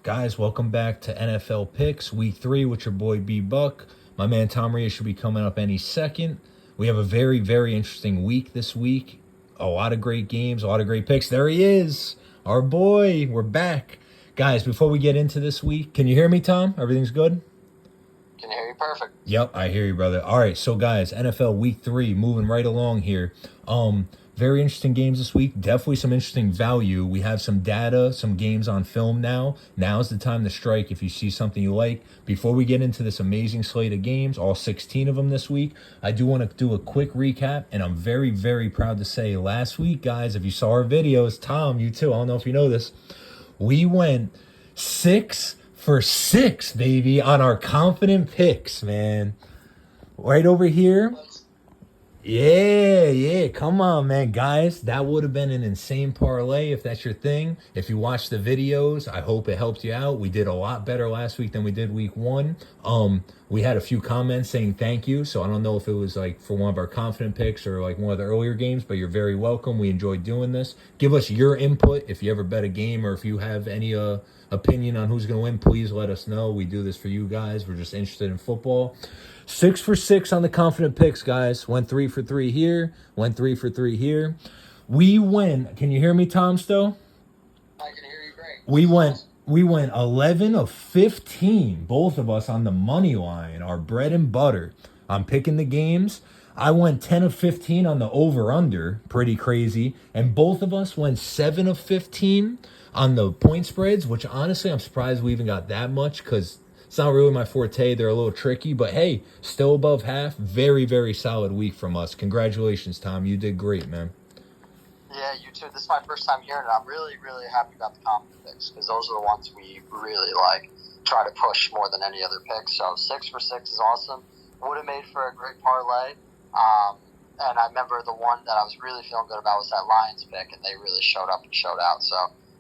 Guys, welcome back to NFL Picks, Week 3 with your boy b.buk. My man Tom Rhea should be coming up any second. We have a very, very interesting week this week. A lot of great games, a lot of great picks. There he is, our boy. We're back. Guys, before we get into this week, can you hear me, Tom? Everything's good? Can hear you perfect. Yep, I hear you, brother. All right, so guys, NFL Week 3, moving right along here. Very interesting games this week. Definitely some interesting value. We have some data, some games on film now. Now's the time to strike if you see something you like. Before we get into this amazing slate of games, all 16 of them this week, I do want to do a quick recap, and I'm very, very proud to say last week, guys, if you saw our videos, Tom, you too, I don't know if you know this, we went 6 for 6, baby, on our confident picks, man. Right over here. Yeah, come on, man. Guys, that would have been an insane parlay if that's your thing. If you watch the videos, I hope it helped you out. We did a lot better last week than we did week 1. We had a few comments saying thank you, so I don't know if it was like for one of our confident picks or like one of the earlier games, but you're very welcome. We enjoyed doing this. Give us your input if you ever bet a game or if you have any opinion on who's going to win, please let us know. We do this for you guys. We're just interested in football. 6 for 6 on the confident picks, guys. Went 3 for 3 here. Went 3 for 3 here. We win. Can you hear me, Tom, still? I can hear you great. We went 11 of 15, both of us on the money line, our bread and butter. I'm picking the games. I went 10 of 15 on the over-under, pretty crazy. And both of us went 7 of 15 on the point spreads, which honestly I'm surprised we even got that much because it's not really my forte. They're a little tricky, but hey, still above half. Very, very solid week from us. Congratulations, Tom. You did great, man. Yeah, you too. This is my first time hearing it. I'm really, really happy about the confident picks because those are the ones we really try to push more than any other pick. So 6 for 6 is awesome. Would have made for a great parlay. And I remember the one that I was really feeling good about was that Lions pick, and they really showed up and showed out. So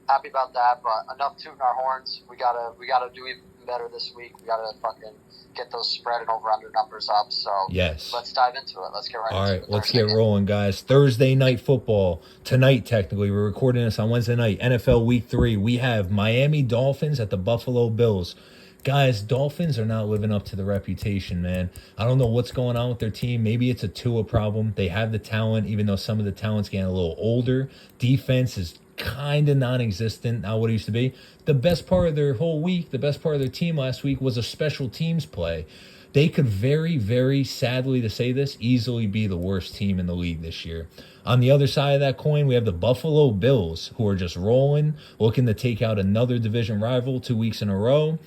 happy about that. But enough tooting our horns. We gotta do even better this week. We gotta fucking get those spread and over under numbers up. So yes, let's dive into it. Let's get right into it. All right, let's get rolling, guys. Thursday night football tonight. Technically, we're recording this on Wednesday night. NFL Week 3. We have Miami Dolphins at the Buffalo Bills. Guys, Dolphins are not living up to the reputation, man. I don't know what's going on with their team. Maybe it's a Tua problem. They have the talent, even though some of the talent's getting a little older. Defense is kind of non-existent, not what it used to be. The best part of their whole week, the best part of their team last week was a special teams play. They could very, very sadly to say this, easily be the worst team in the league this year. On the other side of that coin, we have the Buffalo Bills, who are just rolling, looking to take out another division rival 2 weeks in a row.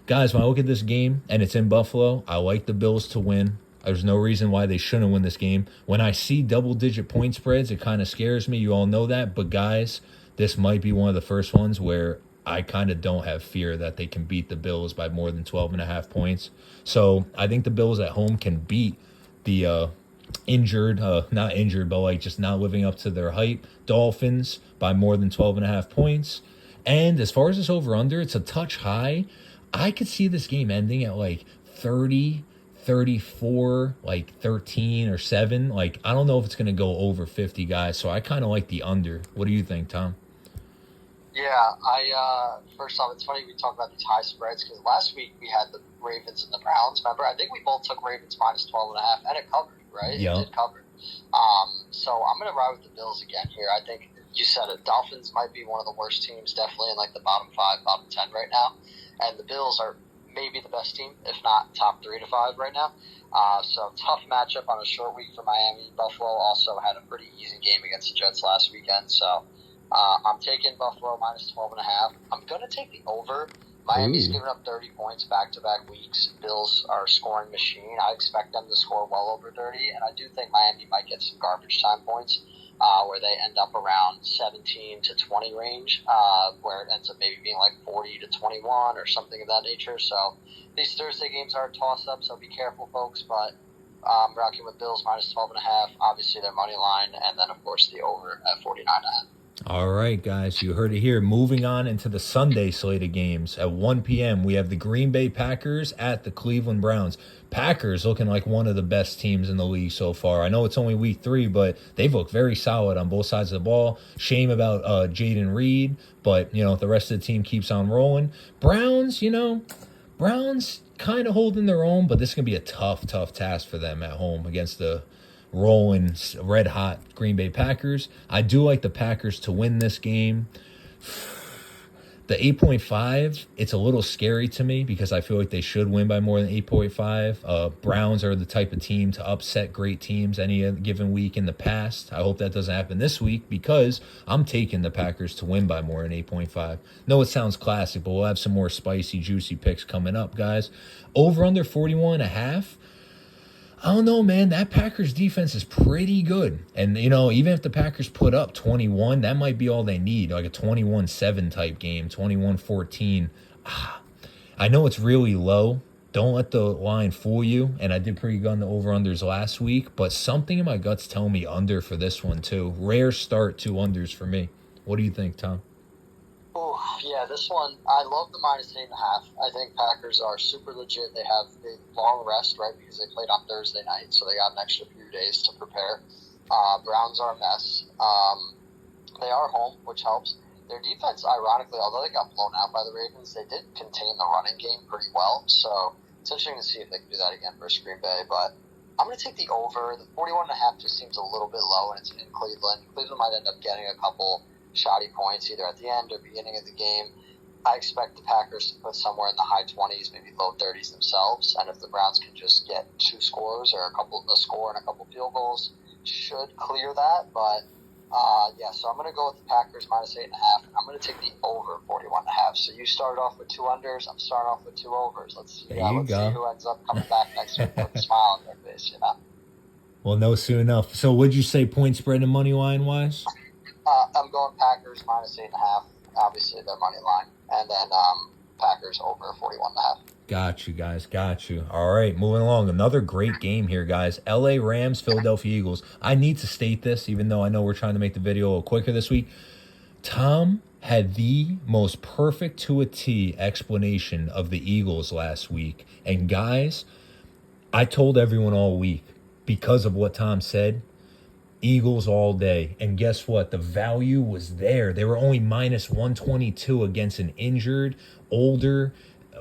Guys, when I look at this game and it's in Buffalo, I like the Bills to win. There's no reason why they shouldn't win this game. When I see double-digit point spreads, it kind of scares me. You all know that. But, guys, this might be one of the first ones where I kind of don't have fear that they can beat the Bills by more than 12.5 points. So I think the Bills at home can beat the not injured, but like just not living up to their hype Dolphins by more than 12.5 points. And as far as this over-under, it's a touch high. I could see this game ending at like 30, 34, like 13 or 7. Like, I don't know if it's going to go over 50, guys. So I kind of like the under. What do you think, Tom? Yeah, first off, it's funny we talk about these high spreads because last week we had the Ravens and the Browns. Remember, I think we both took Ravens minus 12.5, and it covered, right? Yeah. It did cover. So I'm going to ride with the Bills again here. I think you said it. Dolphins might be one of the worst teams, definitely in like the bottom 5, bottom 10 right now. And the Bills are maybe the best team, if not top 3 to 5 right now. So tough matchup on a short week for Miami. Buffalo also had a pretty easy game against the Jets last weekend. So I'm taking Buffalo minus 12.5. I'm going to take the over. Miami's given up 30 points back-to-back weeks. Bills are a scoring machine. I expect them to score well over 30, and I do think Miami might get some garbage time points where they end up around 17 to 20 range, where it ends up maybe being like 40 to 21 or something of that nature. So these Thursday games are a toss-up, so be careful, folks. But I'm rocking with Bills minus 12.5. Obviously, their money line, and then, of course, the over at 49.5. All right, guys, you heard it here. Moving on into the Sunday slate of games at 1 p.m., we have the Green Bay Packers at the Cleveland Browns. Packers looking like one of the best teams in the league so far. I know it's only week 3, but they've looked very solid on both sides of the ball. Shame about Jaden Reed, but, the rest of the team keeps on rolling. Browns kind of holding their own, but this is going to be a tough, tough task for them at home against the rolling, red hot Green Bay Packers. I do like the Packers to win this game. The 8.5, it's a little scary to me because I feel like they should win by more than 8.5. Browns are the type of team to upset great teams any given week in the past. I hope that doesn't happen this week because I'm taking the Packers to win by more than 8.5. No, it sounds classic, but we'll have some more spicy, juicy picks coming up, guys. Over under 41.5. I don't know, man. That Packers defense is pretty good. And, even if the Packers put up 21, that might be all they need, like a 21-7 type game, 21-14. I know it's really low. Don't let the line fool you. And I did pretty good on the over-unders last week, but something in my guts tell me under for this one, too. Rare start, 2 unders for me. What do you think, Tom? Oh, yeah, this one, I love the -8.5. I think Packers are super legit. They have a long rest, right, because they played on Thursday night, so they got an extra few days to prepare. Browns are a mess. They are home, which helps. Their defense, ironically, although they got blown out by the Ravens, they did contain the running game pretty well, so it's interesting to see if they can do that again versus Green Bay, but I'm going to take the over. The 41.5 just seems a little bit low, and it's in Cleveland. Cleveland might end up getting a couple shoddy points either at the end or beginning of the game. I expect the Packers to put somewhere in the high 20s, maybe low 30s themselves, and if the Browns can just get 2 scores or a score and a couple field goals, should clear that. But so I'm going to go with the Packers -8.5. I'm going to take the over 41.5. So you started off with 2 unders. I'm starting off with 2 overs. Let's see who ends up coming back next week with a smile on their face. Well, no, soon enough. So what'd you say point spread and money line wise? I'm going Packers -8.5. Obviously, their money line, and then Packers over 41.5. Got you, guys. Got you. All right, moving along. Another great game here, guys. L.A. Rams, Philadelphia Eagles. I need to state this, even though I know we're trying to make the video a little quicker this week. Tom had the most perfect to a T explanation of the Eagles last week. And guys, I told everyone all week, because of what Tom said, Eagles all day. And guess what? The value was there. They were only -122 against an injured, older,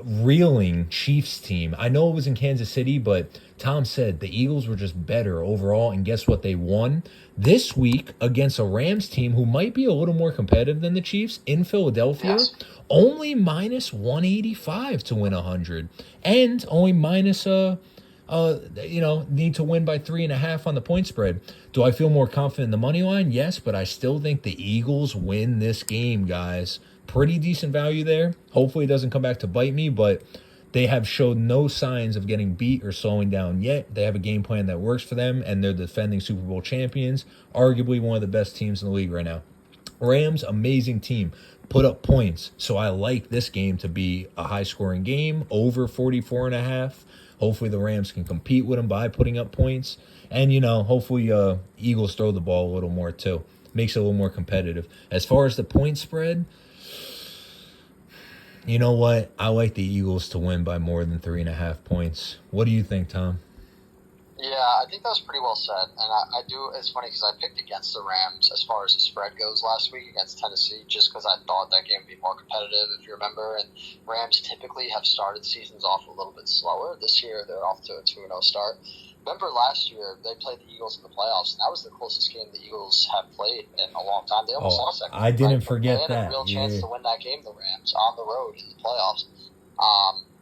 reeling Chiefs team. I know it was in Kansas City, but Tom said the Eagles were just better overall. And guess what? They won this week against a Rams team who might be a little more competitive than the Chiefs in Philadelphia. Yes. Only -185 to win 100. And only need to win by 3.5 on the point spread. Do I feel more confident in the money line? Yes, but I still think the Eagles win this game, guys. Pretty decent value there. Hopefully it doesn't come back to bite me, but they have showed no signs of getting beat or slowing down yet. They have a game plan that works for them, and they're defending Super Bowl champions, arguably one of the best teams in the league right now. Rams, amazing team. Put up points. So I like this game to be a high-scoring game, over 44.5. Hopefully the Rams can compete with them by putting up points. And, hopefully Eagles throw the ball a little more too. Makes it a little more competitive. As far as the point spread, you know what? I like the Eagles to win by more than 3.5 points. What do you think, Tom? Yeah, I think that was pretty well said. And I do, it's funny because I picked against the Rams as far as the spread goes last week against Tennessee, just because I thought that game would be more competitive, if you remember. And Rams typically have started seasons off a little bit slower. This year, they're off to a 2-0 start. Remember last year, they played the Eagles in the playoffs, and that was the closest game the Eagles have played in a long time. They almost lost that game. I didn't forget that. They had a real chance to win that game, the Rams, on the road in the playoffs.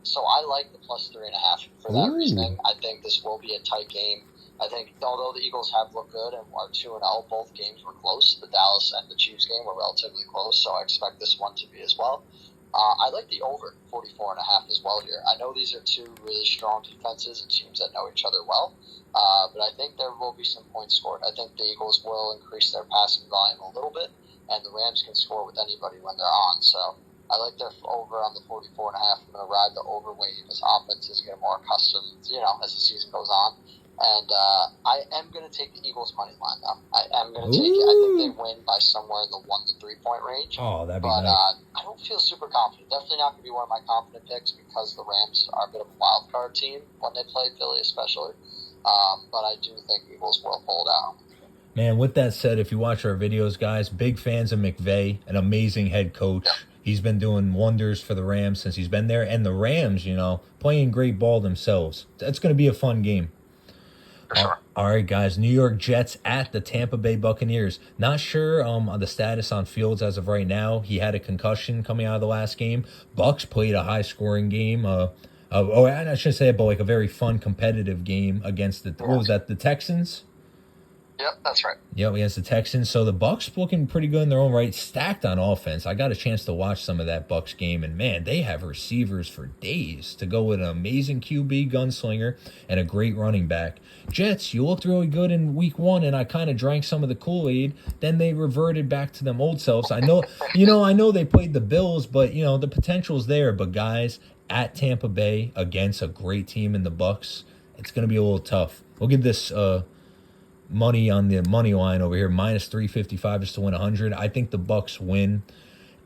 So I like the +3.5 for that reasoning. I think this will be a tight game. I think although the Eagles have looked good and are 2-0, both games were close. The Dallas and the Chiefs game were relatively close, so I expect this one to be as well. I like the over 44.5 as well here. I know these are 2 really strong defenses and teams that know each other well, but I think there will be some points scored. I think the Eagles will increase their passing volume a little bit, and the Rams can score with anybody when they're on. So I like their over on the 44.5. I'm going to ride the over wave as offenses get more accustomed, as the season goes on. And I am going to take the Eagles money line, though. I am going to take it. I think they win by somewhere in the 1 to 3 point range. Oh, that'd be but nice. I don't feel super confident. Definitely not going to be one of my confident picks because the Rams are a bit of a wild card team when they play Philly, especially. But I do think Eagles will pull it out. Man, with that said, if you watch our videos, guys, big fans of McVay, an amazing head coach. Yep. He's been doing wonders for the Rams since he's been there. And the Rams, playing great ball themselves. That's going to be a fun game. For sure. All right, guys. New York Jets at the Tampa Bay Buccaneers. Not sure on the status on Fields as of right now. He had a concussion coming out of the last game. Bucks played a high-scoring game. I shouldn't say it, but like a very fun, competitive game against the Texans? Yep, that's right. Yep, against the Texans. So the Bucs looking pretty good in their own right, stacked on offense. I got a chance to watch some of that Bucs game, and man, they have receivers for days to go with an amazing QB gunslinger and a great running back. Jets, you looked really good in week 1, and I kind of drank some of the Kool-Aid. Then they reverted back to them old selves. I know, I know they played the Bills, but the potential's there. But guys, at Tampa Bay against a great team in the Bucs, it's going to be a little tough. We'll give this money on the money line over here, minus 355 just to win 100. I think the Bucks win.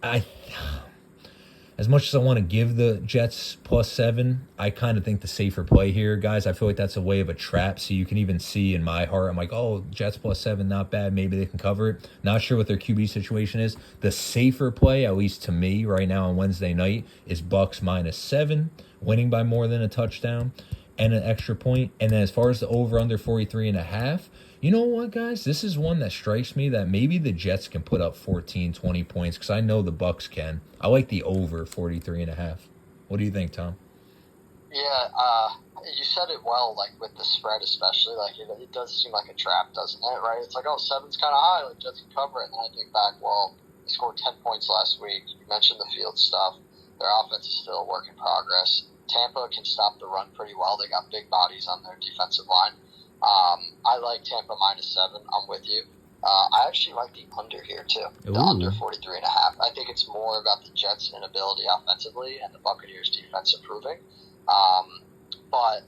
As much as I want to give the Jets +7, I kind of think the safer play here, guys. I feel like that's a way of a trap. So you can even see in my heart, I'm like, oh, Jets +7, not bad. Maybe they can cover it. Not sure what their QB situation is. The safer play, at least to me right now on Wednesday night, is Bucks -7, winning by more than a touchdown and an extra point. And then as far as the over-under 43.5, you know what, guys? This is one that strikes me that maybe the Jets can put up 14, 20 points because I know the Bucks can. I like the over 43.5. What do you think, Tom? Yeah, you said it well, like with the spread especially. Like it does seem like a trap, doesn't it? Right? It's like, oh, 7's kind of high. Like Jets can cover it. And then I think back, well, they scored 10 points last week. You mentioned the field stuff. Their offense is still a work in progress. Tampa can stop the run pretty well. They got big bodies on their defensive line. I like Tampa -7. I'm with you. I actually like the under here too. The under 43.5. I think it's more about the Jets' inability offensively and the Buccaneers' defense improving. But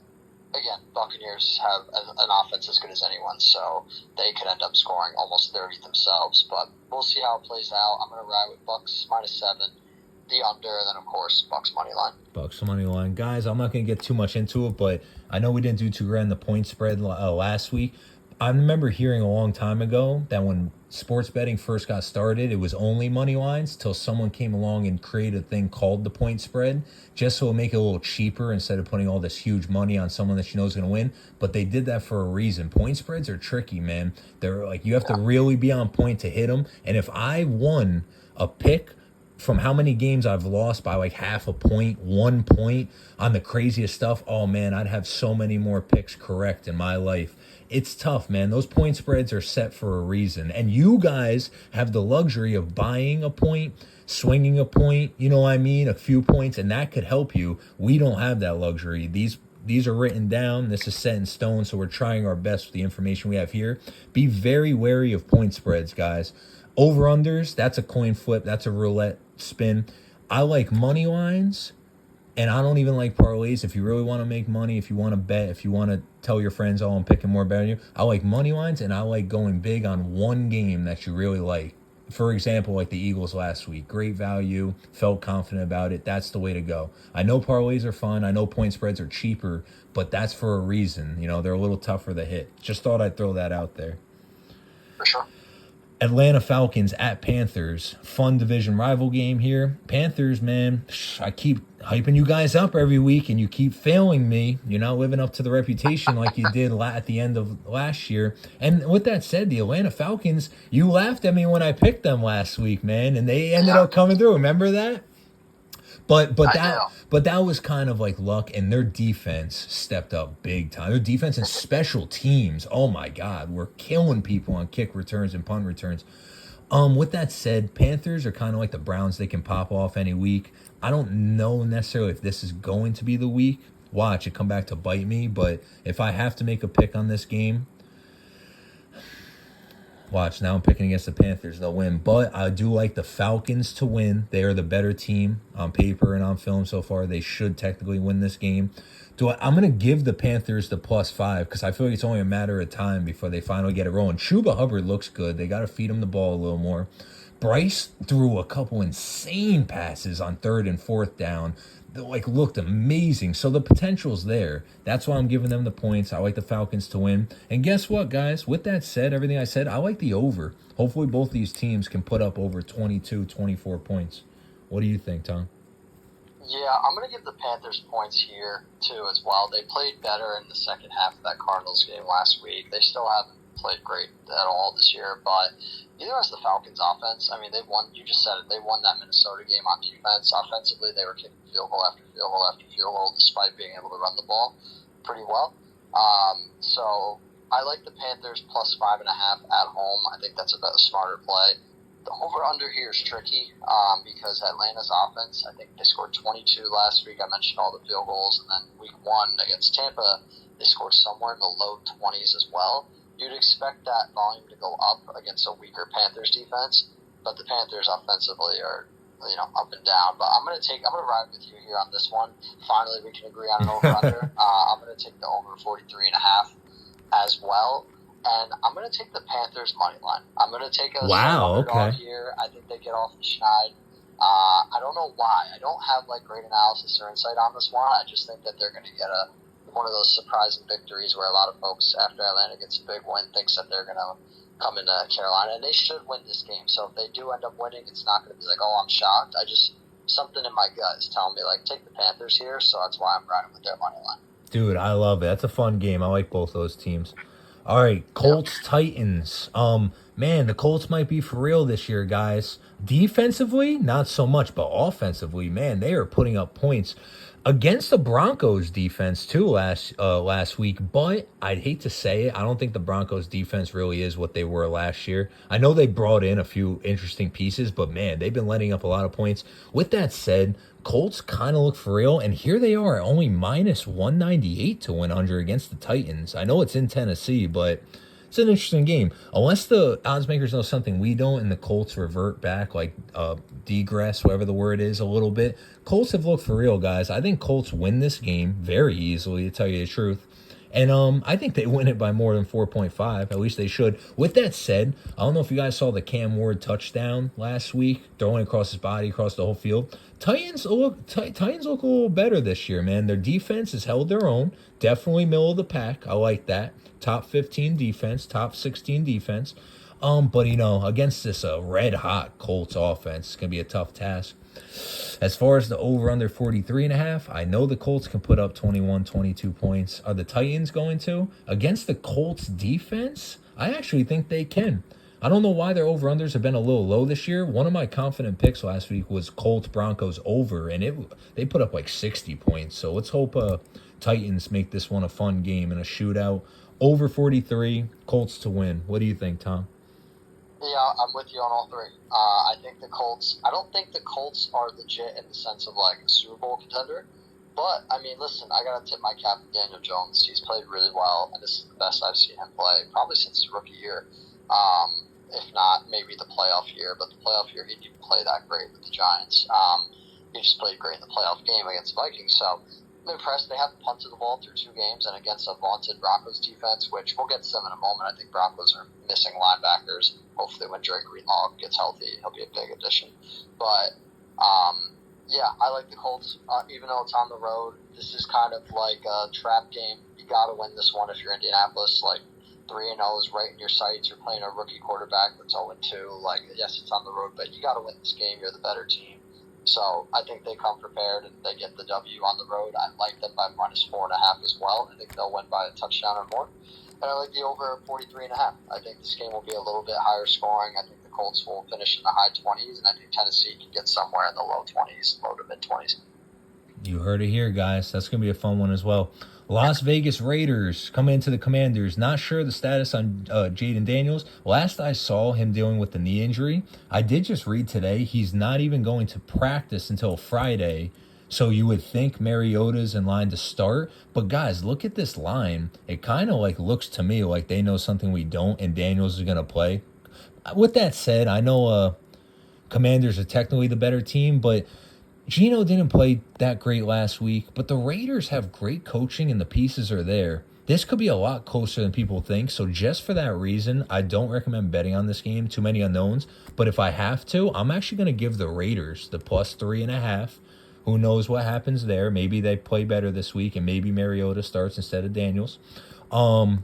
again, Buccaneers have an offense as good as anyone, so they could end up scoring almost 30 themselves. But we'll see how it plays out. I'm going to ride with Bucks -7. The under, and then of course Bucks money line. Bucks money line, guys. I'm not going to get too much into it, but I know we didn't do too great in the point spread last week. I remember hearing a long time ago that when sports betting first got started, it was only money lines till someone came along and created a thing called the point spread, just so it would make it a little cheaper instead of putting all this huge money on someone that you know is going to win. But they did that for a reason. Point spreads are tricky, man. They're like, you have to really be on point to hit them. And if I won a pick from how many games I've lost by like half a point, 1 point on the craziest stuff, oh man, I'd have so many more picks correct in my life. It's tough, man. Those point spreads are set for a reason. And you guys have the luxury of buying a point, swinging a point, you know what I mean, a few points, and that could help you. We don't have that luxury. These are written down. This is set in stone, so we're trying our best with the information we have here. Be very wary of point spreads, guys. Over-unders, that's a coin flip. That's a roulette spin. I like money lines, and I don't even like parlays. If you really want to make money, if you want to bet, if you want to tell your friends, oh, I'm picking more better than you, I like money lines, and I like going big on one game that you really like. For example, like the Eagles last week. Great value, felt confident about it. That's the way to go. I know parlays are fun. I know point spreads are cheaper, but that's for a reason. They're a little tougher to hit. Just thought I'd throw that out there. For sure. Atlanta Falcons at Panthers. Fun division rival game here. Panthers, man, I keep hyping you guys up every week, and you keep failing me. You're not living up to the reputation like you did at the end of last year. And with that said, the Atlanta Falcons, you laughed at me when I picked them last week, man, and they ended up coming through. Remember that? But that was kind of like luck, and their defense stepped up big time. Their defense and special teams, oh my God, we're killing people on kick returns and punt returns. With that said, Panthers are kind of like the Browns. They can pop off any week. I don't know necessarily if this is going to be the week. Watch it come back to bite me. But if I have to make a pick on this game, Watch, now I'm picking against the Panthers. They'll win. But I do like the Falcons to win. They are the better team on paper and on film so far. They should technically win this game. I'm going to give the Panthers the +5 because I feel like it's only a matter of time before they finally get it rolling. Chuba Hubbard looks good. They got to feed him the ball a little more. Bryce threw a couple insane passes on 3rd and 4th down. They looked amazing. So the potential's there. That's why I'm giving them the points. I like the Falcons to win. And guess what, guys? With that said, everything I said, I like the over. Hopefully both these teams can put up over 22, 24 points. What do you think, Tom? Yeah, I'm going to give the Panthers points here, too, as well. They played better in the second half of that Cardinals game last week. They still haven't played great at all this year, but neither has the Falcons offense. I mean, they won, you just said it, they won that Minnesota game on defense. Offensively, they were kicking field goal after field goal after field goal, despite being able to run the ball pretty well. So I like the Panthers +5.5 at home. I think that's a smarter play. The over-under here is tricky because Atlanta's offense, I think they scored 22 last week. I mentioned all the field goals. And then week 1 against Tampa, they scored somewhere in the low 20s as well. You'd expect that volume to go up against a weaker Panthers defense, but the Panthers offensively are, up and down. But I'm gonna ride with you here on this one. Finally, we can agree on an over/under. I'm gonna take the over 43.5 as well, and I'm gonna take the Panthers money line. I'm gonna take a underdog here. I think they get off the schneid. I don't know why. I don't have great analysis or insight on this one. I just think that they're gonna get one of those surprising victories where a lot of folks, after Atlanta gets a big win, thinks that they're going to come into Carolina, and they should win this game. So if they do end up winning, it's not going to be oh, I'm shocked. Something in my gut is telling me, take the Panthers here, so that's why I'm riding with their money line. Dude, I love it. That's a fun game. I like both those teams. All right, Colts, Titans. Man, the Colts might be for real this year, guys. Defensively, not so much, but offensively, man, they are putting up points against the Broncos defense too last week. But I'd hate to say it, I don't think the Broncos defense really is what they were last year. I know they brought in a few interesting pieces, but man, they've been letting up a lot of points. With that said, Colts kind of look for real, and here they are, only -198 to win under against the Titans. I know it's in Tennessee, but it's an interesting game. Unless the odds makers know something we don't and the Colts revert back, degress, whatever the word is, a little bit. Colts have looked for real, guys. I think Colts win this game very easily, to tell you the truth. And I think they win it by more than 4.5. At least they should. With that said, I don't know if you guys saw the Cam Ward touchdown last week, throwing across his body, across the whole field. Titans look a little better this year, man. Their defense has held their own. Definitely middle of the pack. I like that. Top 15 defense, top 16 defense. But against this red-hot Colts offense, it's going to be a tough task. As far as the over-under 43.5, I know the Colts can put up 21, 22 points. Are the Titans going to? Against the Colts defense, I actually think they can. I don't know why their over-unders have been a little low this year. One of my confident picks last week was Colts-Broncos over, and they put up 60 points. So let's hope Titans make this one a fun game and a shootout. Over 43, Colts to win. What do you think, Tom? Yeah, I'm with you on all three. I don't think the Colts are legit in the sense of a Super Bowl contender. But, listen, I got to tip my cap to Daniel Jones. He's played really well, and this is the best I've seen him play, probably since his rookie year. If not, maybe the playoff year. But the playoff year, he didn't even play that great with the Giants. He just played great in the playoff game against the Vikings. So, I'm impressed. They haven't punted the ball through 2 games, and against a vaunted Broncos defense, which we'll get to them in a moment. I think Broncos are missing linebackers. Hopefully when Drake Greenlaw gets healthy, he'll be a big addition. But, yeah, I like the Colts. Even though it's on the road, this is kind of like a trap game. You got to win this one if you're Indianapolis. 3-0 is right in your sights. You're playing a rookie quarterback that's 0-2. Yes, it's on the road, but you got to win this game. You're the better team. So I think they come prepared and they get the W on the road. I like them by -4.5 as well. I think they'll win by a touchdown or more. And I like the over 43.5. I think this game will be a little bit higher scoring. I think the Colts will finish in the high 20s, and I think Tennessee can get somewhere in the low 20s, low to mid 20s. You heard it here, guys. That's going to be a fun one as well. Las Vegas Raiders come into the Commanders. Not sure the status on Jaden Daniels. Last I saw him dealing with the knee injury, I did just read today he's not even going to practice until Friday. So you would think Mariota's in line to start. But guys, look at this line. It kind of looks to me like they know something we don't, and Daniels is going to play. with that said, I know Commanders are technically the better team, but Geno didn't play that great last week. But the Raiders have great coaching and the pieces are there. This could be a lot closer than people think. So just for that reason, I don't recommend betting on this game. Too many unknowns. But if I have to, I'm actually going to give the Raiders the plus 3.5. Who knows what happens there? Maybe they play better this week, and maybe Mariota starts instead of Daniels. Only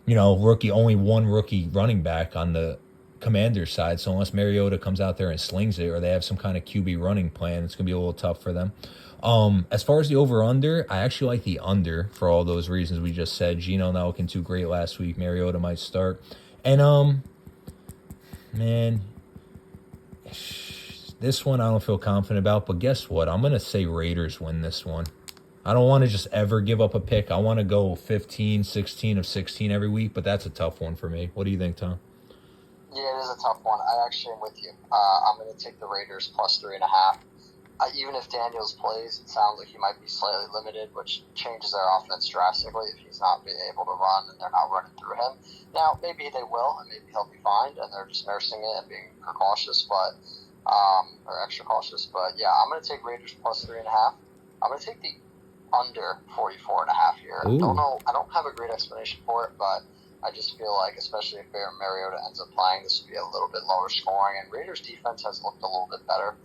one rookie running back on the Commander's side. So unless Mariota comes out there and slings it, or they have some kind of QB running plan, it's going to be a little tough for them. As far as the over-under, I actually like the under for all those reasons we just said. Geno not looking too great last week. Mariota might start. And, man, this one I don't feel confident about. But guess what? I'm going to say Raiders win this one. I don't want to just ever give up a pick. I want to go 15, 16 of 16 every week, but that's a tough one for me. What do you think, Tom? Yeah, it is a tough one. I actually am with you. I'm going to take the Raiders plus 3.5. Even if Daniels plays, it sounds like he might be slightly limited, which changes their offense drastically if he's not being able to run and they're not running through him. Now, maybe they will, and maybe he'll be fine, and they're just nursing it and being precautious, or extra cautious. But yeah, I'm going to take Raiders plus 3.5. I'm going to take the under 44.5 here. Ooh. I don't have a great explanation for it, but I just feel like, especially if Mariota ends up playing, this will be a little bit lower scoring. And Raiders defense has looked a little bit better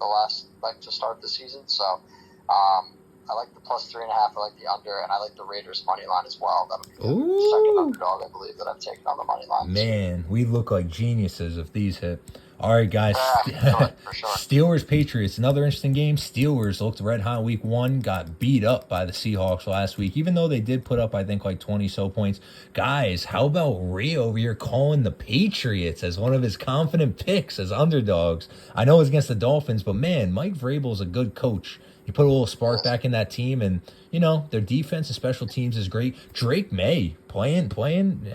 to start the season. So I like the plus 3.5. I like the under, and I like the Raiders money line as well. That'll be the second underdog, I believe, that I've taken on the money line. Man, we look like geniuses if these hit. All right, guys. For sure. Steelers-Patriots, another interesting game. Steelers looked red hot week 1, got beat up by the Seahawks last week, even though they did put up, I think, like 20-so points. Guys, how about Rio over here calling the Patriots as one of his confident picks as underdogs? I know it's against the Dolphins, but, man, Mike Vrabel's a good coach. He put a little spark back in that team, and, their defense and special teams is great. Drake May, playing,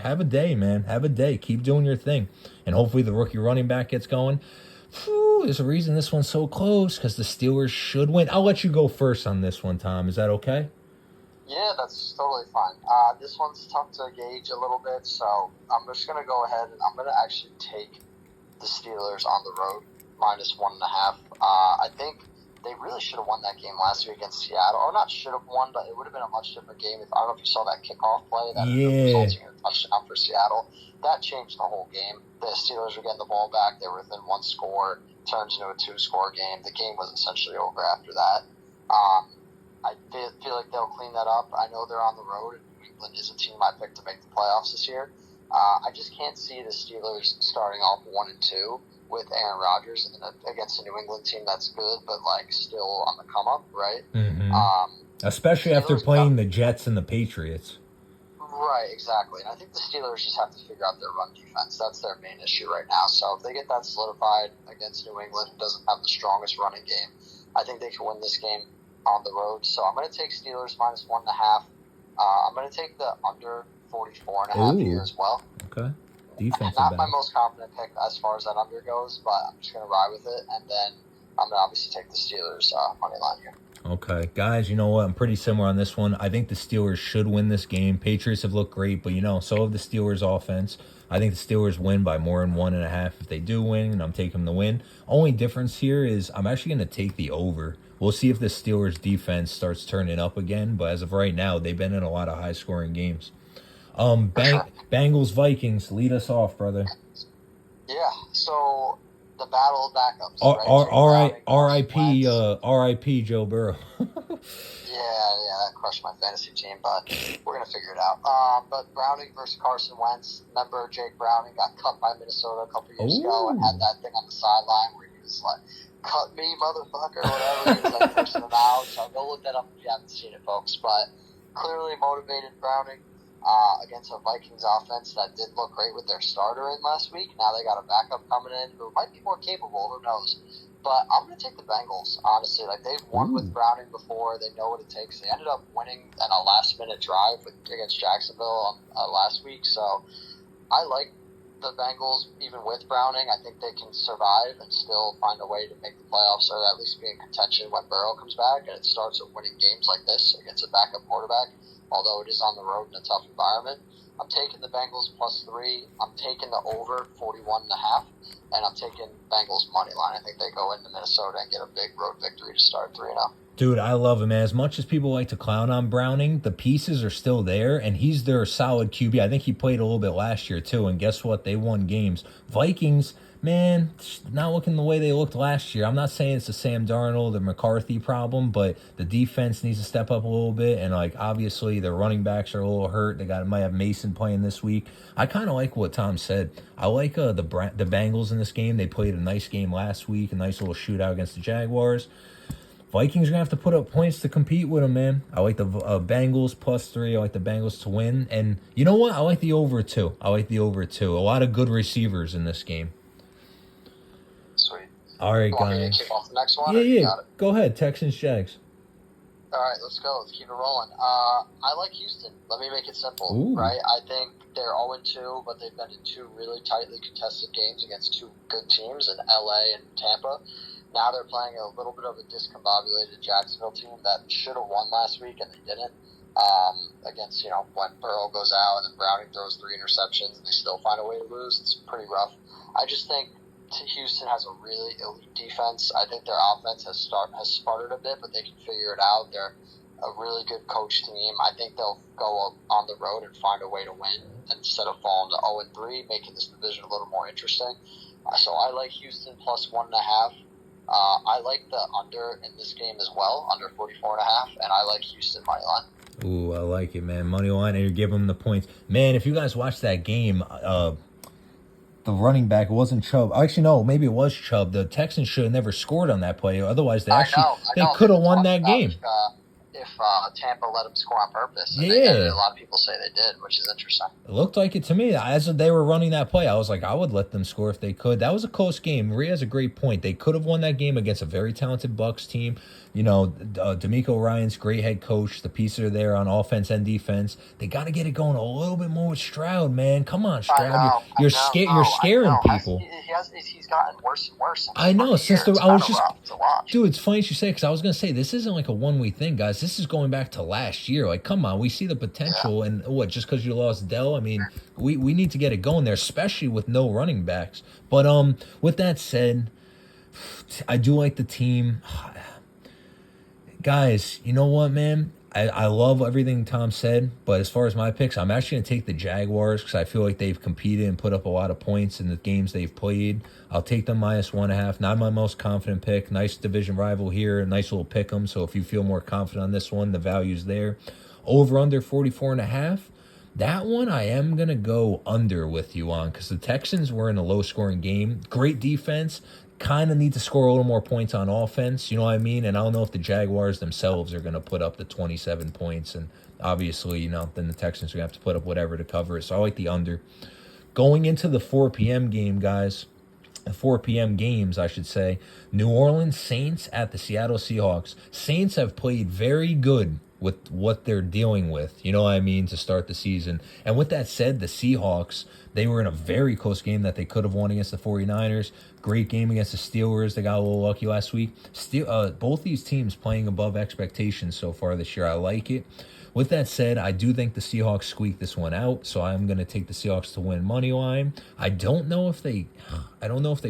have a day, man. Have a day. Keep doing your thing. And hopefully the rookie running back gets going. There's a reason this one's so close, because the Steelers should win. I'll let you go first on this one, Tom. Is that okay? Yeah, that's totally fine. This one's tough to gauge a little bit, so I'm just going to go ahead and I'm going to actually take the Steelers on the road, minus 1.5. I think they really should have won that game last week against Seattle. Or not should have won, but it would have been a much different game. I don't know if you saw that kickoff play that resulted in a touchdown for Seattle. That changed the whole game. The Steelers were getting the ball back. They were within one score. Turns into a 2-score game. The game was essentially over after that. I feel like they'll clean that up. I know they're on the road, and New England is a team I picked to make the playoffs this year. I just can't see the Steelers starting off 1-2 with Aaron Rodgers against a New England team that's good, but still on the come up, right? Mm-hmm. Especially after playing the Jets and the Patriots. Right, exactly. And I think the Steelers just have to figure out their run defense. That's their main issue right now. So if they get that solidified against New England, who doesn't have the strongest running game, I think they can win this game on the road. So I'm going to take Steelers minus 1.5. I'm going to take the under 44.5 here as well. Okay. Defensive Not my most confident pick as far as that under goes, but I'm just going to ride with it. And then I'm going to obviously take the Steelers money line here. Okay. Guys, you know what? I'm pretty similar on this one. I think the Steelers should win this game. Patriots have looked great, but, so have the Steelers offense. I think the Steelers win by more than 1.5 if they do win, and I'm taking them to win. Only difference here is I'm actually going to take the over. We'll see if the Steelers defense starts turning up again, but as of right now, they've been in a lot of high-scoring games. Bengals, Vikings, lead us off, brother. Yeah, so the battle of backups. R.I.P. Joe Burrow. Yeah, that crushed my fantasy team, but we're going to figure it out. But Browning versus Carson Wentz. Remember Jake Browning got cut by Minnesota a couple years ago and had that thing on the sideline where he was like, cut me, motherfucker, or whatever. He was like pushing them out. So go look that up if you haven't seen it, folks. But clearly motivated Browning against a Vikings offense that did look great with their starter in last week. Now they got a backup coming in who might be more capable. Who knows? But I'm going to take the Bengals, honestly. They've won with Browning before. They know what it takes. They ended up winning in a last-minute drive against Jacksonville last week. So I like the Bengals, even with Browning, I think they can survive and still find a way to make the playoffs or at least be in contention when Burrow comes back. And it starts with winning games like this against a backup quarterback, although it is on the road in a tough environment. I'm taking the Bengals +3. I'm taking the over 41.5, and I'm taking Bengals money line. I think they go into Minnesota and get a big road victory to start 3-0. Dude, I love him, man. As much as people like to clown on Browning, the pieces are still there, and he's their solid QB. I think he played a little bit last year, too, and guess what? They won games. Vikings, man, not looking the way they looked last year. I'm not saying it's a Sam Darnold or McCarthy problem, but the defense needs to step up a little bit, and, like, obviously their running backs are a little hurt. They might have Mason playing this week. I kind of like what Tom said. I like the Bengals in this game. They played a nice game last week, a nice little shootout against the Jaguars. Vikings are going to have to put up points to compete with them, man. I like the Bengals +3. I like the Bengals to win. And you know what? I like the over, too. A lot of good receivers in this game. Sweet. All right, you want guys. me to kick off the next one? Yeah. Go ahead. Texans, Jags. All right, let's go. Let's keep it rolling. I like Houston. Let me make it simple, Ooh. right? I think they're 0-2, but they've been in 2 really tightly contested games against 2 good teams in LA and Tampa. Now they're playing a little bit of a discombobulated Jacksonville team that should have won last week, and they didn't. Against, when Burrow goes out and then Browning throws 3 interceptions and they still find a way to lose, it's pretty rough. I just think Houston has a really elite defense. I think their offense has sputtered a bit, but they can figure it out. They're a really good coach team. I think they'll go on the road and find a way to win instead of falling to 0-3, making this division a little more interesting. So I like Houston +1.5. I like the under in this game as well, under 44.5, and I like Houston money line. Ooh, I like it, man. Money line, and you're giving them the points. Man, if you guys watched that game, the running back, it wasn't Chubb. Actually, no, maybe it was Chubb. The Texans should have never scored on that play. Otherwise, they could have won that game. If Tampa let them score on purpose. And yeah. A lot of people say they did, which is interesting. It looked like it to me. As they were running that play, I was like, I would let them score if they could. That was a close game. Maria has a great point. They could have won that game against a very talented Bucs team. D'Amico Ryan's great head coach. The pieces are there on offense and defense. They got to get it going a little bit more with Stroud, man. Come on, Stroud. You're scaring people. He's gotten worse and worse. I know. Dude, it's funny you say, because I was going to say, this isn't like a one-week thing, guys. This is going back to last year. Like, come on. We see the potential. Yeah. And just because you lost Dell, I mean, we need to get it going there, especially with no running backs. But with that said, I do like the team. Guys, you know what, man? I love everything Tom said, but as far as my picks, I'm actually going to take the Jaguars because I feel like they've competed and put up a lot of points in the games they've played. I'll take them -1.5. Not my most confident pick. Nice division rival here. Nice little pick 'em. So if you feel more confident on this one, the value's there. Over under 44.5. That one I am going to go under with you on because the Texans were in a low-scoring game. Great defense. Kind of need to score a little more points on offense, you know what I mean? And I don't know if the Jaguars themselves are going to put up the 27 points. And obviously, then the Texans are going to have to put up whatever to cover it. So I like the under. Going into the 4 p.m. game, guys, the 4 p.m. games, I should say, New Orleans Saints at the Seattle Seahawks. Saints have played very good with what they're dealing with, you know what I mean, to start the season. And with that said, the Seahawks, they were in a very close game that they could have won against the 49ers. Great game against the Steelers. They got a little lucky last week. Both these teams playing above expectations so far this year. I like it. With that said, I do think the Seahawks squeak this one out, so I'm going to take the Seahawks to win money line. I don't know if they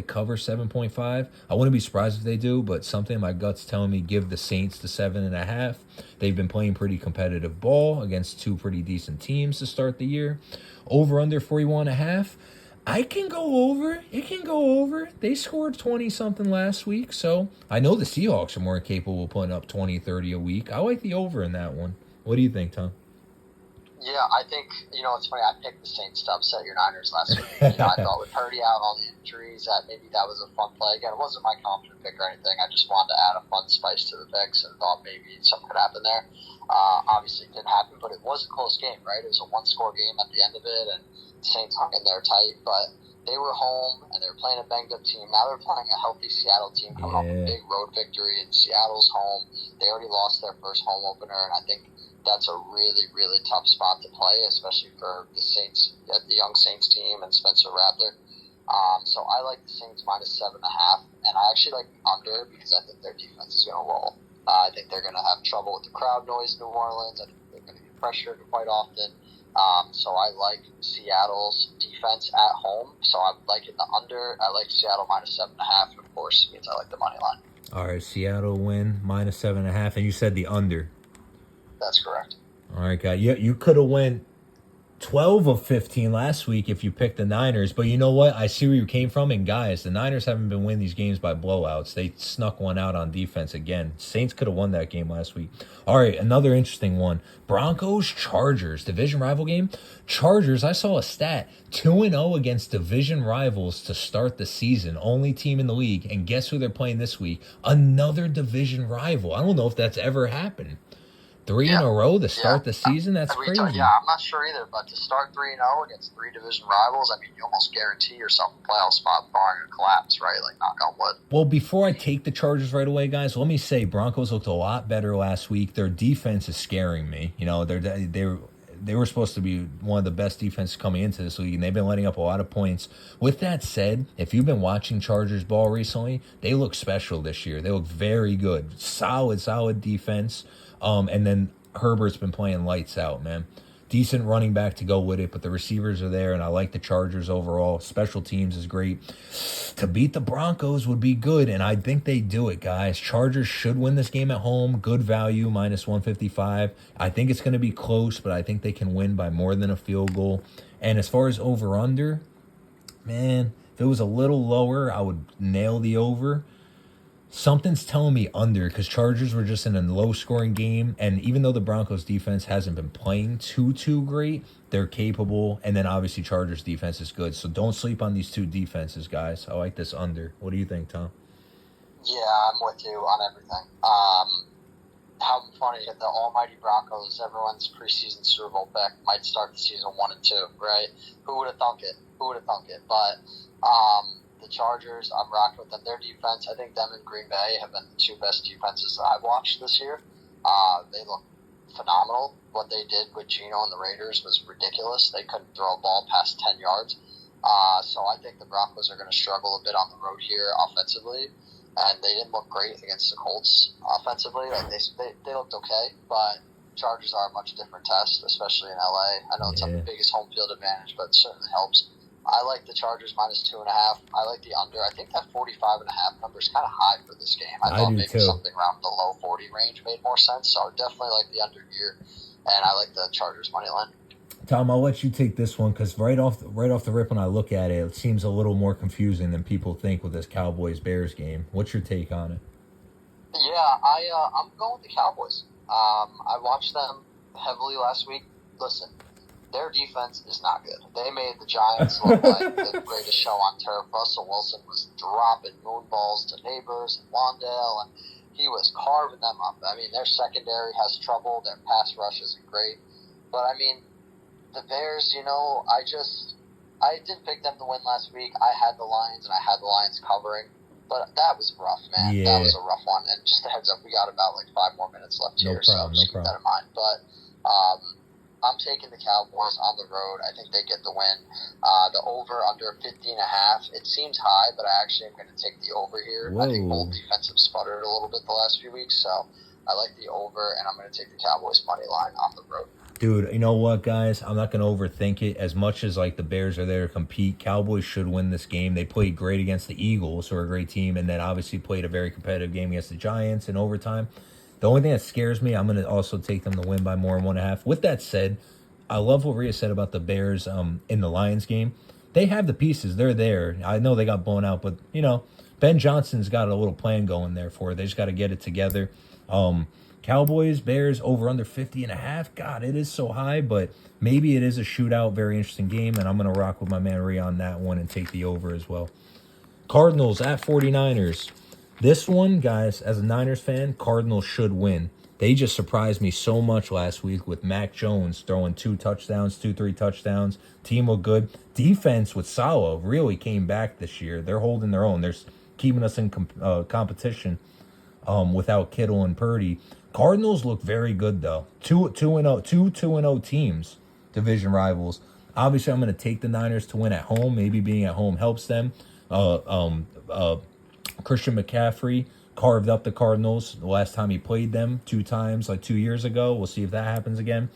cover 7.5. I wouldn't be surprised if they do, but something in my gut's telling me give the Saints the 7.5. They've been playing pretty competitive ball against 2 pretty decent teams to start the year. Over under 41.5. I can go over. It can go over. They scored 20-something last week, so I know the Seahawks are more capable of putting up 20, 30 a week. I like the over in that one. What do you think, Tom? Yeah, I think, it's funny. I picked the Saints to upset your Niners last week. I thought with Purdy out, all the injuries, that maybe that was a fun play. Again, it wasn't my confident pick or anything. I just wanted to add a fun spice to the picks and thought maybe something could happen there. Obviously, it didn't happen, but it was a close game, right? It was a one-score game at the end of it, and the Saints hung in there tight. But they were home, and they were playing a banged-up team. Now they're playing a healthy Seattle team coming off a big road victory, and Seattle's home. They already lost their first home opener, and I think that's a really, really tough spot to play, especially for the Saints, the young Saints team and Spencer Rattler. So I like the Saints minus 7.5, and I actually like the under because I think their defense is going to roll. I think they're going to have trouble with the crowd noise in New Orleans. I think they're going to get pressured quite often. So I like Seattle's defense at home. So I'm liking the under. I like Seattle minus 7.5, and of course means I like the money line. All right, Seattle win minus 7.5, and you said the under. That's correct. All right, guy. You could have went 12 of 15 last week if you picked the Niners, but you know what? I see where you came from, and guys, the Niners haven't been winning these games by blowouts. They snuck one out on defense again. Saints could have won that game last week. All right, another interesting one. Broncos-Chargers, division rival game. Chargers, I saw a stat, 2-0 against division rivals to start the season. Only team in the league, and guess who they're playing this week? Another division rival. I don't know if that's ever happened. 3 in a row to start the season? That's crazy. Yeah, I'm not sure either, but to start 3-0 against 3 division rivals, I mean, you almost guarantee yourself a playoff spot barring a collapse, right? Like, knock on wood. Well, before I take the Chargers right away, guys, let me say Broncos looked a lot better last week. Their defense is scaring me. You know, they were supposed to be one of the best defenses coming into this league, and they've been letting up a lot of points. With that said, if you've been watching Chargers ball recently, they look special this year. They look very good. Solid defense. And then Herbert's been playing lights out, man. Decent running back to go with it, but the receivers are there, and I like the Chargers overall. Special teams is great. To beat the Broncos would be good, and I think they do it, guys. Chargers should win this game at home. Good value, minus 155. I think it's going to be close, but I think they can win by more than a field goal. And as far as over-under, man, if it was a little lower, I would nail the over. Something's telling me under because Chargers were just in a low-scoring game, and even though the Broncos' defense hasn't been playing too great, they're capable, and then obviously Chargers' defense is good. So don't sleep on these two defenses, guys. I like this under. What do you think, Tom? Yeah, I'm with you on everything. How funny that the almighty Broncos, everyone's preseason Super Bowl pick, might start the season 1-2, right? Who would have thunk it? But the Chargers, I'm rocking with them. Their defense, I think them and Green Bay have been the two best defenses that I've watched this year. They look phenomenal. What they did with Geno and the Raiders was ridiculous. They couldn't throw a ball past 10 yards. So I think the Broncos are going to struggle a bit on the road here offensively. And they didn't look great against the Colts offensively. Like they looked okay, but Chargers are a much different test, especially in LA. I know it's not the biggest home field advantage, but it certainly helps. I like the Chargers minus 2.5. I like the under. I think that 45.5 number is kind of high for this game. I thought maybe something around the low 40 range made more sense. So I definitely like the under here, and I like the Chargers money line. Tom, I'll let you take this one because right off the rip when I look at it, it seems a little more confusing than people think with this Cowboys-Bears game. What's your take on it? Yeah, I'm going with the Cowboys. I watched them heavily last week. Listen, their defense is not good. They made the Giants look like the greatest show on turf. Russell Wilson was dropping moonballs to Neighbors and Wandale, and he was carving them up. I mean, their secondary has trouble. Their pass rush isn't great. But, I mean, the Bears, I didn't pick them to win last week. I had the Lions, and I had the Lions covering. But that was rough, man. Yeah. That was a rough one. And just a heads up, we got about 5 more minutes left here, so just keep that in mind. But I'm taking the Cowboys on the road. I think they get the win. The over under 50.5. It seems high, but I actually am going to take the over here. Whoa. I think both defense have sputtered a little bit the last few weeks, so I like the over, and I'm going to take the Cowboys money line on the road. Dude, you know what, guys? I'm not going to overthink it. As much as the Bears are there to compete, Cowboys should win this game. They played great against the Eagles, who are a great team, and then obviously played a very competitive game against the Giants in overtime. The only thing that scares me, I'm going to also take them to win by more than 1.5. With that said, I love what Rhea said about the Bears in the Lions game. They have the pieces. They're there. I know they got blown out, but, Ben Johnson's got a little plan going there for it. They just got to get it together. Cowboys, Bears, over under 50.5. God, it is so high, but maybe it is a shootout, very interesting game, and I'm going to rock with my man Rhea on that one and take the over as well. Cardinals at 49ers. This one, guys, as a Niners fan, Cardinals should win. They just surprised me so much last week with Mac Jones throwing 3 touchdowns. Team looked good. Defense with Salah really came back this year. They're holding their own. They're keeping us in competition without Kittle and Purdy. Cardinals look very good though. 2-0 teams, division rivals. Obviously, I'm going to take the Niners to win at home. Maybe being at home helps them. Christian McCaffrey carved up the Cardinals the last time he played them 2 times, like 2 years ago. We'll see if that happens again.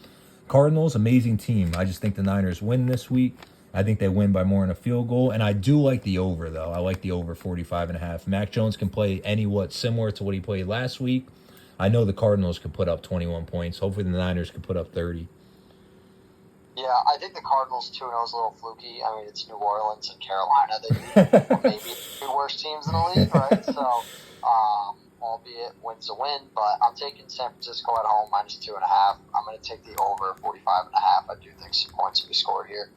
Cardinals, amazing team. I just think the Niners win this week. I think they win by more than a field goal. And I do like the over, though. I like the over 45.5. Mac Jones can play similar to what he played last week. I know the Cardinals could put up 21 points. Hopefully the Niners could put up 30. Yeah, I think the Cardinals 2-0 is a little fluky. I mean, it's New Orleans and Carolina. They maybe the worst teams in the league, right? So, albeit win's a win, but I'm taking San Francisco at home -2.5. I'm going to take the over 45.5. I do think some points will be scored here,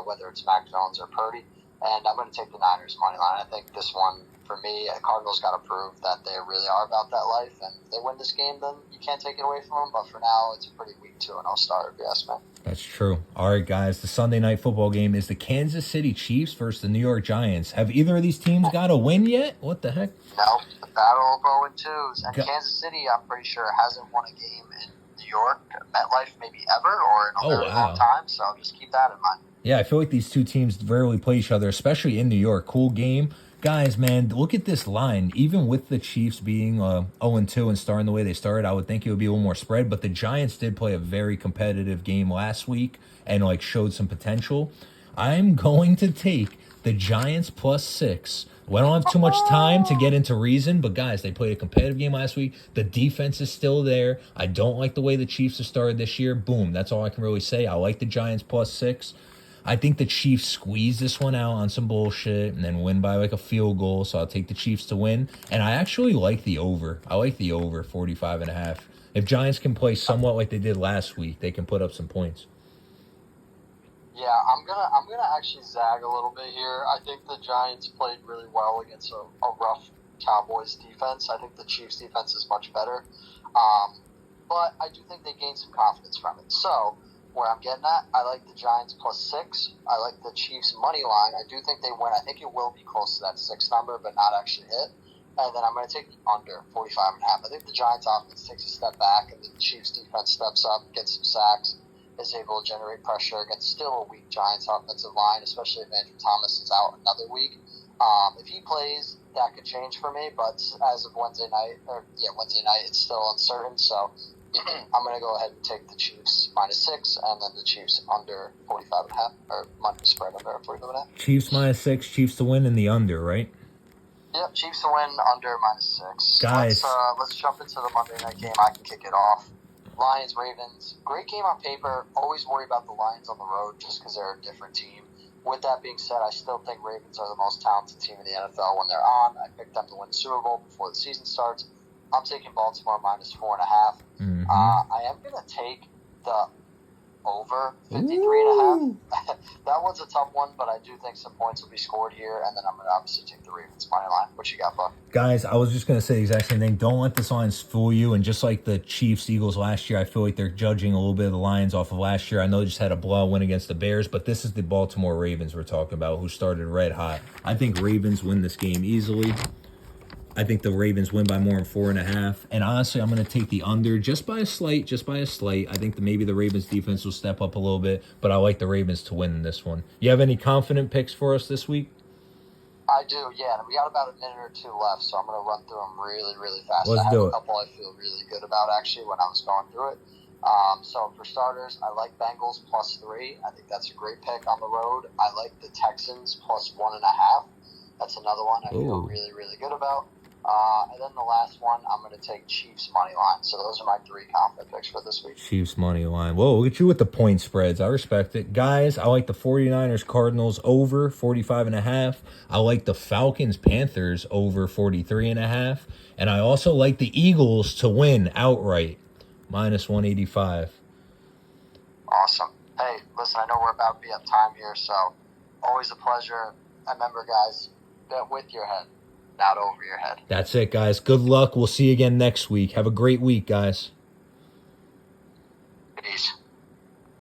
whether it's Mac Jones or Purdy. And I'm going to take the Niners money line. I think this one, for me, the Cardinals got to prove that they really are about that life. And if they win this game, then you can't take it away from them. But for now, it's a pretty weak 2-0 start, if you ask me. That's true. All right, guys. The Sunday night football game is the Kansas City Chiefs versus the New York Giants. Have either of these teams got a win yet? What the heck? No, the battle of 0-2s. And Kansas City, I'm pretty sure, hasn't won a game in New York, MetLife, maybe ever, or in a very long time. So just keep that in mind. Yeah, I feel like these two teams rarely play each other, especially in New York. Cool game. Guys, man, look at this line. Even with the Chiefs being 0-2 and starting the way they started, I would think it would be a little more spread. But the Giants did play a very competitive game last week and showed some potential. I'm going to take the Giants +6. We don't have too much time to get into reason, but guys, they played a competitive game last week. The defense is still there. I don't like the way the Chiefs have started this year. Boom, that's all I can really say. I like the Giants +6. I think the Chiefs squeeze this one out on some bullshit and then win by a field goal. So I'll take the Chiefs to win. And I actually like the over. I like the over 45.5. If Giants can play somewhat like they did last week, they can put up some points. Yeah, I'm gonna actually zag a little bit here. I think the Giants played really well against a rough Cowboys defense. I think the Chiefs defense is much better. But I do think they gained some confidence from it. So where I'm getting at, I like the Giants +6. I like the Chiefs money line. I do think they win. I think it will be close to that 6 number, but not actually hit. And then I'm going to take the under 45.5. I think the Giants offense takes a step back, and the Chiefs defense steps up, gets some sacks, is able to generate pressure against still a weak Giants offensive line, especially if Andrew Thomas is out another week. If he plays, that could change for me, but as of Wednesday night, it's still uncertain. So I'm going to go ahead and take the Chiefs -6, and then the Chiefs under 45.5, or money spread under 45.5. Chiefs -6, Chiefs to win in the under, right? Yep, Chiefs to win under -6. Guys, let's jump into the Monday night game. I can kick it off. Lions, Ravens, great game on paper. Always worry about the Lions on the road just because they're a different team. With that being said, I still think Ravens are the most talented team in the NFL when they're on. I picked them to win the Super Bowl before the season starts. I'm taking Baltimore -4.5. I am going to take the over 53.5. That one's a tough one, but I do think some points will be scored here, and then I'm going to obviously take the Ravens money line. What you got, Buck? Guys, I was just going to say the exact same thing. Don't let this lines fool you. And just like the Chiefs, Eagles last year, I feel like they're judging a little bit of the Lions off of last year. I know they just had a blowout win against the Bears, but this is the Baltimore Ravens we're talking about, who started red hot. I think Ravens win this game easily. I think the Ravens win by more than 4.5. And honestly, I'm going to take the under just by a slight. I think maybe the Ravens defense will step up a little bit, but I like the Ravens to win in this one. You have any confident picks for us this week? I do, yeah. We got about a minute or two left, so I'm going to run through them really, really fast. Let's do it. I have a couple I feel really good about, actually, when I was going through it. So for starters, I like Bengals +3. I think that's a great pick on the road. I like the Texans +1.5. That's another one I feel really, really good about. And then the last one, I'm going to take Chiefs money line. So those are my 3 confident picks for this week. Chiefs money line. Whoa, look at you with the point spreads. I respect it. Guys, I like the 49ers Cardinals over 45.5. I like the Falcons Panthers over 43.5. And I also like the Eagles to win outright -185. Awesome. Hey, listen, I know we're about to be up time here, so always a pleasure. Remember, guys, bet with your head, not over your head. That's it, guys. Good luck. We'll see you again next week. Have a great week, guys. Peace.